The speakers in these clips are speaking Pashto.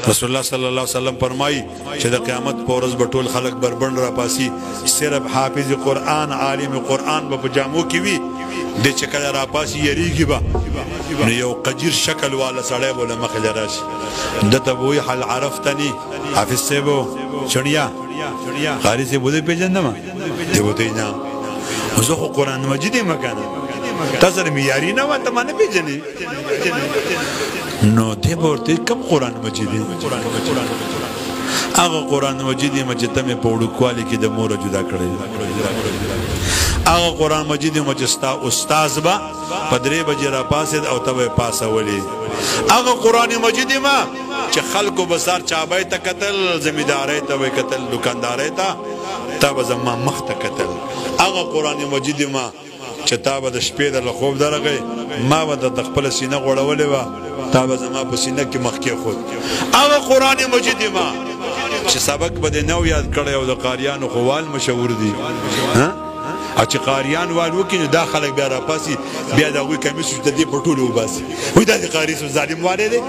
رسول الله صلی الله علیه وسلم فرمایي چې د قیامت په ورځ به ټول خلک بربند راپاسي صرف حافظ قرآن عالم قرآن به په جامو کې وي د چې کله راپاسي یریږي به نو یو قجیر شکل والا سړی به له مخې راشي دته به وایي هل عرفتني حافظ صاحب چڼیا قاري صاحب ودې پېژندم دی ودې نه زه خو قرآن مجید یم که نه تا سره معیاري نه وه ته ما نه پېژنې نو دی به ورته کوم قرآن مجید دی هغه قرآن مجید یم چې ته مې په وړوکوالي کې د موره جدا کړی هغه قرآن مجید یم چې ستا استاذ به په 3 بجې راپاڅېد او ته به یې پاسولې هغه قرآن مجید یم چې خلکو به سار چابۍ ته کتل زمیندارۍ ته به یې کتل دوکاندارۍ ته تا به زما مخ ته کتل هغه قرآن مجید یم چې تا به د شپې د له خوب درغی ما به د خپله سینه غوړولې وه تا به زما په سینه کې مخ کېښود هغه قرآن مجید یم چې سبق به دې نو یاد کړی او د قاریانو خو وال مشهور دي او چې قاریان وال وکړي نو دا خلک بیا راپاسي بیا د هغوی کمیس د دې په ټولو وباسي وایي دا د قاري صاحب ظالم والی دی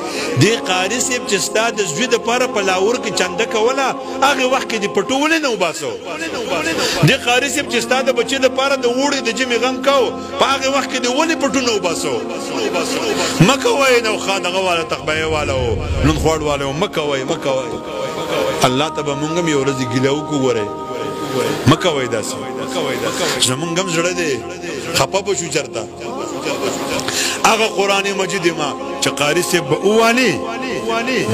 دې قاري صاحب چې ستا د زوی دپاره په لاهور کې چنده کوله هغې وخت کې دې پټو ولې نه وباسو دې قاري صاحب چې ستا د بچې دپاره د اوړي د ژمي غم کو په هغې وخت کې دې ولې پټو نه وباسو مه کوئ نوخا دغه والا تخبیه والا و نون خوړ والا و مه کوئ مه کوئ الله ته به مونږ هم یو ورځې ګیله وکړو ګورئ مه کوئ داسې زمونږ هم زړه دی خفه به شو چېرته هغه قرآن مجید یم چې قاري صاحب به ووالي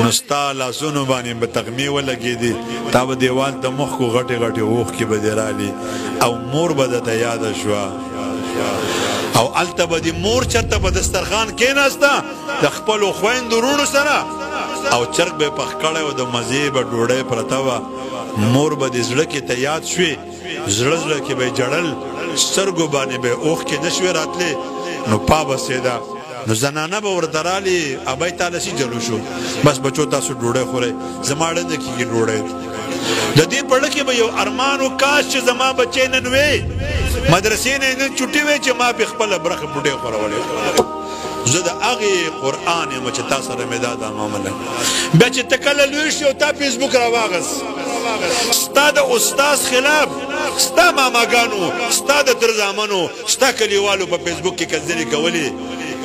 نو ستا لاسونو باندې به تغمې ولګېدې تا به دیوال ته مخ کو غټې غټې اوښکې به دې رالي او مور به درته یاده شوه او هلته به دې مور چېرته په دسترخوان کېناسته د خپلو خویندو وروڼو سره او چرګ به یې پخ کړی و د مزې به ډوډۍ پرته وه مور به دې زړه کې ته یاد شوې زړه زړه کې به یې جړل سترګو باندې به یې اوښکې نه شوې راتلې نو پا بسېده نو زنانه به ورته رالي ابی تاله سي جلو شو بس بچو تاسو ډوډۍ خورئ زما ډنده کېږي ډوډۍ د دې پړه کې به یو ارمان و کاش چې زما بچی نن وې مدرسې نه نن چوټي وې چې ما پې خپله برخه ډوډۍ خورولې زه د هغې قرآن یم چې تا سره مې دا معامله بیا چې ته کله لوی شي او تا فیسبوک راواغست ستا د استاذ خلاف ستا ماماګانو ستا د تر زامنو ستا کلیوالو په فیسبوک کې کزدرې کولې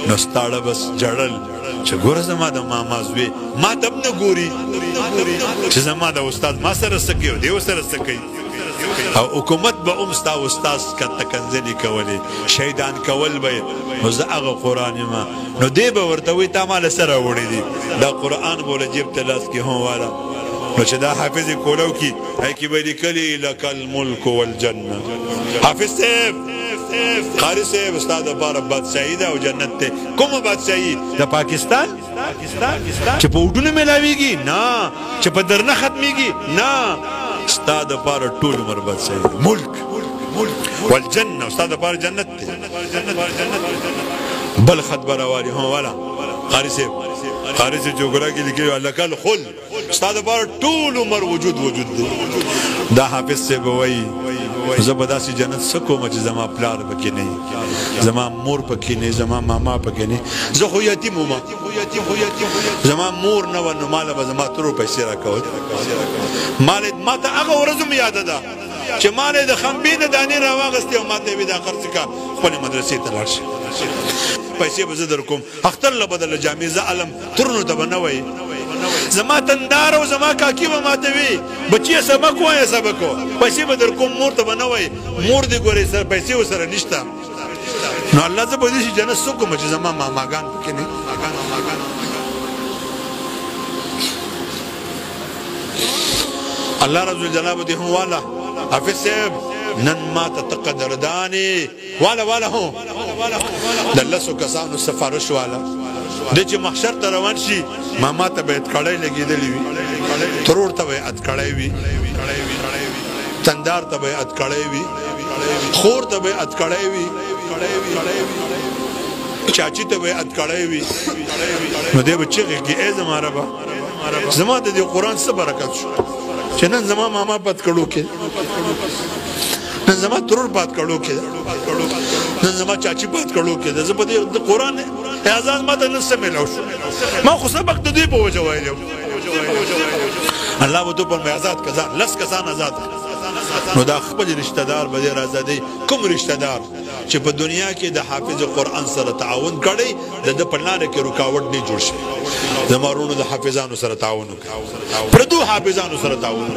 نو ستاړه بس جړل چې ګوره زما د ماما زوی ما ته هم نه ګوري چې زما د استاد ما سره څه کوي او دی ورسره څه کوي او حکومت به هم ستا استاذ کنځلې کولې شهیدان کول به یې نو زه هغه قرآن یم نو دی به ورته وایي تا ما له څه راوړی دي دا قرآن به له جیب ته لاس کې هم واله نو چې دا حافظ کولو کې هغې کې به لیکلي لک الملک والجنه حافظ صاحب قاري صاحب ستا دپاره بادشاهي ده او جنت دی کومه بادشاهي د پاکستان چې په وډونو میلاویږي نه چې په درنه ختمیږي نه ستا دپاره ټول عمر بادشاهي ملک والجنه ستا دپاره جنت دی بل خط به راوالي هم والا قاري صاحب جوګرا کې لیکلي لک الخلد ستا دپاره ټول عمر وجود دی دا حافظ صاحب وایي زه به داسې جنت څه کومه چې زما پلار پکې نه وي زما مور پکې نه زما ماما پکې نه زه خو یتیم وم زما مور نه وه نو ماله به زما ترور پیسې راکول ما ته هغه ورځ هم یاده ده چې ماله د خنبې نه دانې راواغستې او ما ته یې وي دا خرڅ کړه خپلې مدرسې ته لاړ شي پیسې به زه در کوم اختر له بدله جامې زه علم ترونو ته به نه وایي زما تندار او زما کاکی به ماته وي بچیه سبق وایه سبق و پیسې به در کوم مور ته به نه وایي مور دې ګورې سره پیسې ورسره نشته نو الله زه به داسې جنت څه کومه چې زما ماماګان پکې نه الله رب الجلال دې هم والا حافظ صاحب نن ما ته ته قدردانې والا هو د لسو کسانو سفارش والا دی چې محشر ته روان شي ماما ته به اتکړی لګېدلی وي ترور ته به یې اتکړی وي تندار ته به یې اتکړی وي خور ته به یې اتکړی وي چاچی ته به یې اتکړی وي نو دی به چغې کړي ای زما ربه زما د دې قرآن څه برکت شو چې نن زما ماما په اتکړو کې نن زما ترور په اتکړو کې نن زما چاچی په اتکړو کې ده زه په دې قرآن اعزاز ما ته نه څه میلاو شو ما خو سبق د دوی په وجه ویلی الله به تو پر آزاد کزان لس کسان آزاد نو دا خپل رشتہ دار به دې آزادۍ کوم رشتہ دار چې په دنیا کې د حافظ قرآن سره تعاون کړی د په لاره کې رکاوټ نه جوړ شي د مارونو د حافظانو سره تعاون وکړي پردو حافظانو سره تعاون